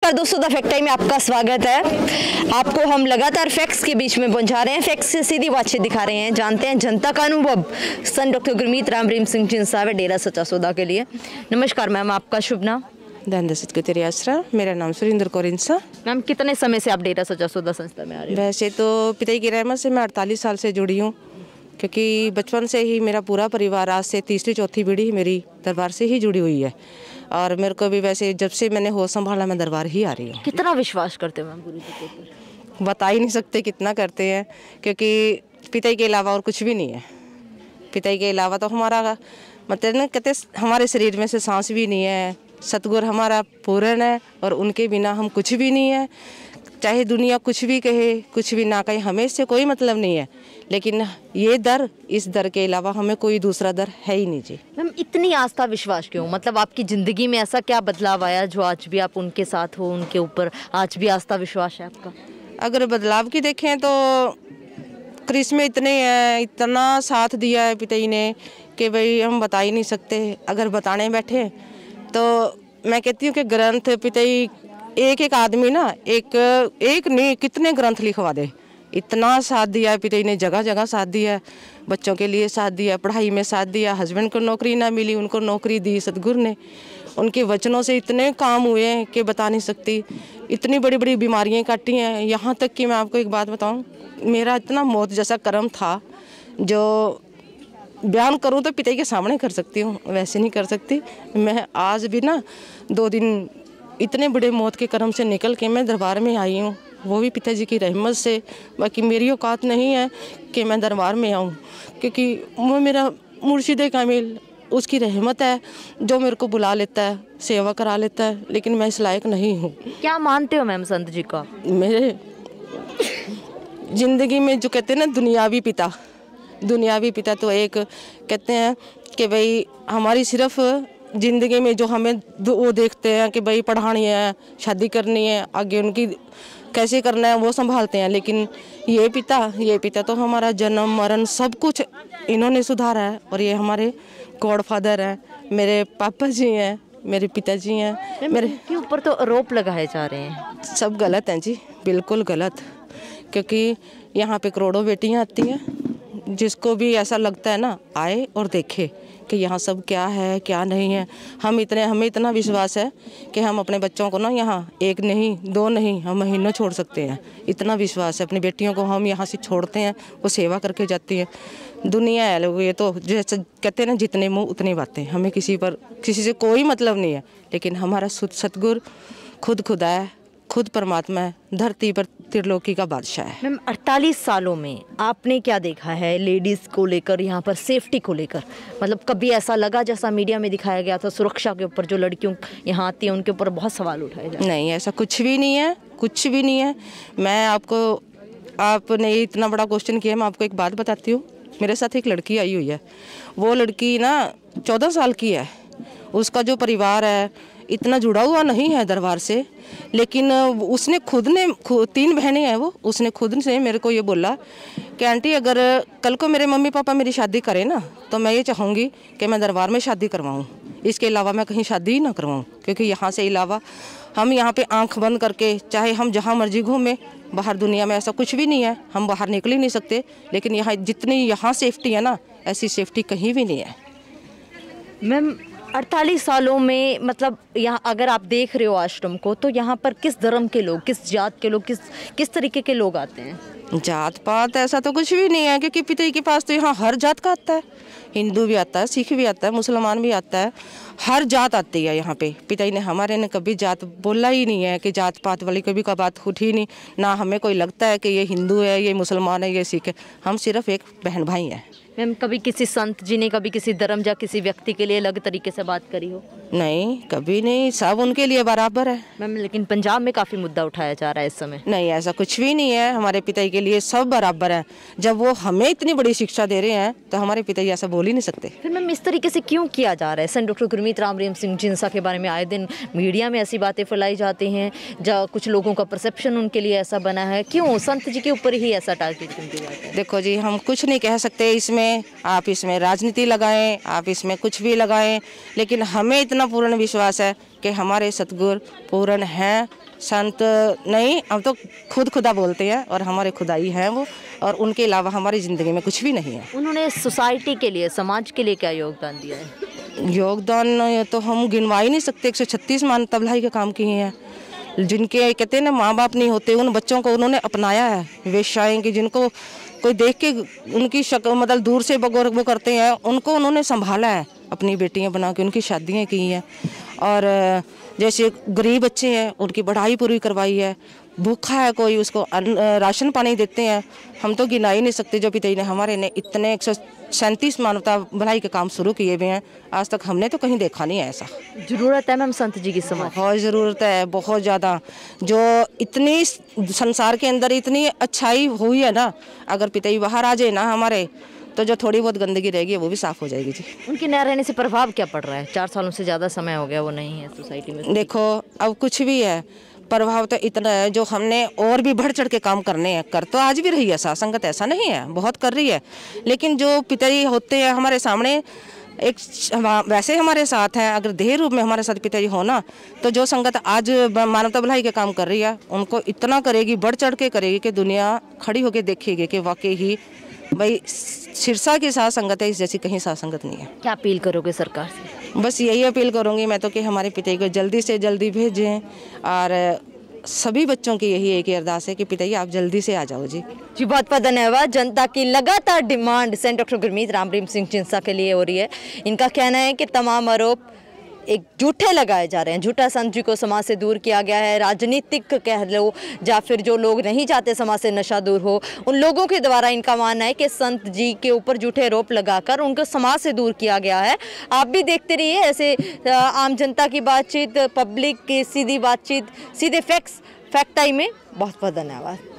नमस्कार दोस्तों, the fact time में आपका स्वागत है। आपको हम लगातार फैक्ट्स के बीच में पहुंचा रहे हैं, फैक्ट्स से सीधी बातचीत दिखा रहे हैं। जानते हैं जनता का अनुभव सन डॉक्टर गुरमीत राम रहीम सिंह जिंसा व डेरा सच्चा सौदा के लिए। नमस्कार मैम, आपका शुभ नाम? धनदसित को तेरे आश्रा। मेरा नाम सुरेंद्र कौर इंसा। मैम, कितने समय से आप डेरा सच्चा सौदा संस्था में आ रहे हैं? वैसे तो पिता की रहमत से मैं 48 साल से जुड़ी हूँ, क्योंकि बचपन से ही मेरा पूरा परिवार आज से तीसरी चौथी पीढ़ी मेरी दरबार से ही जुड़ी हुई है। और मेरे को भी वैसे जब से मैंने होश संभाला मैं दरबार ही आ रही हूँ। कितना विश्वास करते हो मैम गुरु जी के ऊपर? बता ही नहीं सकते कितना करते हैं, क्योंकि पिता के अलावा और कुछ भी नहीं है। पिता के अलावा तो हमारा मतलब ना कहते हमारे शरीर में से सांस भी नहीं है। सतगुरु हमारा पूर्ण है और उनके बिना हम कुछ भी नहीं है। चाहे दुनिया कुछ भी कहे, कुछ भी ना कहे, हमें इससे कोई मतलब नहीं है। लेकिन ये दर, इस दर के अलावा हमें कोई दूसरा दर है ही नहीं जी। मैम, इतनी आस्था विश्वास क्यों? मतलब आपकी ज़िंदगी में ऐसा क्या बदलाव आया जो आज भी आप उनके साथ हो, उनके ऊपर आज भी आस्था विश्वास है आपका? अगर बदलाव की देखें तो करिश्मे इतने हैं, इतना साथ दिया है पिता जी ने कि भाई हम बता ही नहीं सकते। अगर बताने बैठे तो मैं कहती हूँ कि ग्रंथ पिता जी एक आदमी ना एक नहीं कितने ग्रंथ लिखवा दे। इतना साथ दिया है पिता जी ने, जगह जगह साथ दिया है। बच्चों के लिए साथ दिया, पढ़ाई में साथ दिया। हस्बैंड को नौकरी ना मिली, उनको नौकरी दी सतगुरु ने। उनके वचनों से इतने काम हुए हैं कि बता नहीं सकती। इतनी बड़ी बड़ी बीमारियां काटी हैं। यहाँ तक कि मैं आपको एक बात बताऊँ, मेरा इतना मौत जैसा कर्म था जो बयान करूँ तो पिता के सामने कर सकती हूँ, वैसे नहीं कर सकती। मैं आज भी ना 2 दिन इतने बड़े मौत के कर्म से निकल के मैं दरबार में आई हूँ, वो भी पिताजी की रहमत से। बाकी मेरी औकात नहीं है कि मैं दरबार में आऊँ, क्योंकि वो मेरा मुर्शिद कामिल, उसकी रहमत है जो मेरे को बुला लेता है, सेवा करा लेता है। लेकिन मैं इस लायक नहीं हूँ। क्या मानते हो मैम संत जी का? मेरे ज़िंदगी में जो कहते हैं ना दुनियावी पिता तो एक कहते हैं कि भाई हमारी सिर्फ ज़िंदगी में जो हमें वो देखते हैं कि भाई पढ़ानी है, शादी करनी है, आगे उनकी कैसे करना है वो संभालते हैं। लेकिन ये पिता तो हमारा जन्म मरण सब कुछ इन्होंने सुधारा है। और ये हमारे गॉड फादर हैं, मेरे पापा जी हैं, मेरे पिताजी हैं। मेरे के ऊपर तो आरोप लगाए जा रहे हैं, सब गलत हैं जी, बिल्कुल गलत। क्योंकि यहाँ पे करोड़ों बेटियाँ आती हैं, जिसको भी ऐसा लगता है ना आए और देखे कि यहाँ सब क्या है क्या नहीं है। हमें इतना विश्वास है कि हम अपने बच्चों को ना यहाँ 1 नहीं 2 नहीं हम महीनों छोड़ सकते हैं। इतना विश्वास है। अपनी बेटियों को हम यहाँ से छोड़ते हैं, वो सेवा करके जाती हैं। दुनिया है लोग, ये तो जैसे कहते हैं ना जितने मुँह उतनी बातें। हमें किसी से कोई मतलब नहीं है। लेकिन हमारा सतगुरु खुद खुदा है, खुद परमात्मा है, धरती पर त्रिलोकी का बादशाह है। मैम, 48 सालों में आपने क्या देखा है लेडीज़ को लेकर, यहाँ पर सेफ्टी को लेकर? मतलब कभी ऐसा लगा जैसा मीडिया में दिखाया गया था, सुरक्षा के ऊपर जो लड़कियों यहाँ आती हैं उनके ऊपर बहुत सवाल उठाए जाते हैं? नहीं, ऐसा कुछ भी नहीं है, कुछ भी नहीं है। मैं आपने इतना बड़ा क्वेश्चन किया, मैं आपको एक बात बताती हूँ। मेरे साथ एक लड़की आई हुई है, वो लड़की ना 14 साल की है। उसका जो परिवार है इतना जुड़ा हुआ नहीं है दरबार से, लेकिन उसने 3 बहनें हैं वो, उसने खुद से मेरे को ये बोला कि आंटी अगर कल को मेरे मम्मी पापा मेरी शादी करें ना तो मैं ये चाहूँगी कि मैं दरबार में शादी करवाऊँ, इसके अलावा मैं कहीं शादी ही ना करवाऊँ। क्योंकि यहाँ से अलावा हम यहाँ पे आंख बंद करके चाहे हम जहाँ मर्जी घूमें, बाहर दुनिया में ऐसा कुछ भी नहीं है, हम बाहर निकल ही नहीं सकते। लेकिन यहाँ जितनी यहाँ सेफ्टी है ना, ऐसी सेफ्टी कहीं भी नहीं है। मैम, 48 सालों में मतलब यहाँ अगर आप देख रहे हो आश्रम को, तो यहाँ पर किस धर्म के लोग, किस जात के लोग, किस तरीके के लोग आते हैं? जात पात ऐसा तो कुछ भी नहीं है, क्योंकि पिता के पास तो यहाँ हर जात का आता है। हिंदू भी आता है, सिख भी आता है, मुसलमान भी आता है, हर जात आती है यहाँ पे। पिता ने हमारे ने कभी जात बोला ही नहीं है कि जात पात वाली कभी का बात उठी नहीं ना। हमें कोई लगता है कि ये हिंदू है, ये मुसलमान है, ये सिख है। हम सिर्फ एक बहन भाई हैं। मैम, कभी किसी संत जी ने कभी किसी धर्म या किसी व्यक्ति के लिए अलग तरीके से बात करी हो? नहीं, कभी नहीं, सब उनके लिए बराबर है। मैम, लेकिन पंजाब में काफ़ी मुद्दा उठाया जा रहा है इस समय। नहीं, ऐसा कुछ भी नहीं है। हमारे पिता के लिए सब बराबर है। जब वो हमें इतनी बड़ी शिक्षा दे रहे हैं तो हमारे पिता ऐसा बोल ही नहीं सकते। फिर मैम, इस तरीके से क्यों किया जा रहा है? सन डॉक्टर गुरमीत राम रहीम सिंह जिंसा के बारे में आए दिन मीडिया में ऐसी बातें फैलाई जाती हैं, जहाँ कुछ लोगों का परसेप्शन उनके लिए ऐसा बना है। क्यों संत जी के ऊपर ही ऐसा टारगेट क्यों किया जाता है? देखो जी, हम कुछ नहीं कह सकते इसमें। लगाएं, आप इसमें राजनीति लगाएं, आप इसमें कुछ भी लगाएं, लेकिन हमें इतना पूर्ण विश्वास है कि हमारे सतगुरु पूर्ण हैं, संत नहीं, हम तो खुद खुदा बोलते हैं और हमारे खुदाई हैं वो, और उनके अलावा हमारी ज़िंदगी में कुछ भी नहीं है। उन्होंने सोसाइटी के लिए, समाज के लिए क्या योगदान दिया है? योगदान तो हम गिनवा ही नहीं सकते। 136 मानवता भलाई के काम किए हैं। जिनके कहते हैं ना माँ बाप नहीं होते, उन बच्चों को उन्होंने अपनाया है। वेश्याएं की जिनको कोई देख के उनकी शक्ल मतलब दूर से बगौर वो करते हैं, उनको उन्होंने संभाला है, अपनी बेटियां बना के उनकी शादियां की हैं। और जैसे गरीब बच्चे हैं उनकी पढ़ाई पूरी करवाई है। भूखा है कोई, उसको राशन पानी देते हैं। हम तो गिना ही नहीं सकते जो पिताजी ने हमारे ने इतने 137 मानवता भलाई के काम शुरू किए हुए हैं। आज तक हमने तो कहीं देखा नहीं है ऐसा। जरूरत है मैम संत जी की समाज, बहुत ज़रूरत है, बहुत ज़्यादा। जो इतनी संसार के अंदर इतनी अच्छाई हुई है ना, अगर पिताजी बाहर आ जाए ना हमारे, तो जो थोड़ी बहुत गंदगी रहेगी वो भी साफ़ हो जाएगी जी। उनके न रहने से प्रभाव क्या पड़ रहा है? 4 सालों से ज़्यादा समय हो गया वो नहीं है सोसाइटी में। देखो अब कुछ भी है, प्रभाव तो इतना है, जो हमने और भी बढ़ चढ़ के काम करने हैं, कर तो आज भी रही है साथ संगत, ऐसा नहीं है, बहुत कर रही है। लेकिन जो पिताजी होते हैं हमारे सामने, एक वैसे हमारे साथ हैं, अगर देह रूप में हमारे साथ पिताजी हो ना, तो जो संगत आज मानवता भलाई के काम कर रही है, उनको इतना करेगी, बढ़ चढ़ के करेगी कि दुनिया खड़ी होकर देखेगी कि वाकई ही भाई सिरसा की साथ संगत है, इस जैसी कहीं साथ संगत नहीं है। क्या अपील करोगे सरकार से? बस यही अपील करूँगी मैं तो कि हमारे पिताजी को जल्दी से जल्दी भेजें, और सभी बच्चों की यही एक ही अरदास है कि पिताजी आप जल्दी से आ जाओ जी। जी बहुत बहुत धन्यवाद। जनता की लगातार demand saint doctor Gurmeet Ram Rahim Singh चिंसा के लिए हो रही है। इनका कहना है कि तमाम आरोप एक झूठे लगाए जा रहे हैं, झूठा संत जी को समाज से दूर किया गया है। राजनीतिक कह लो या फिर जो लोग नहीं चाहते समाज से नशा दूर हो, उन लोगों के द्वारा इनका मानना है कि संत जी के ऊपर झूठे आरोप लगाकर उनको समाज से दूर किया गया है। आप भी देखते रहिए ऐसे आम जनता की बातचीत, पब्लिक की सीधी बातचीत, सीधे फैक्ट टाइम में। बहुत बहुत धन्यवाद।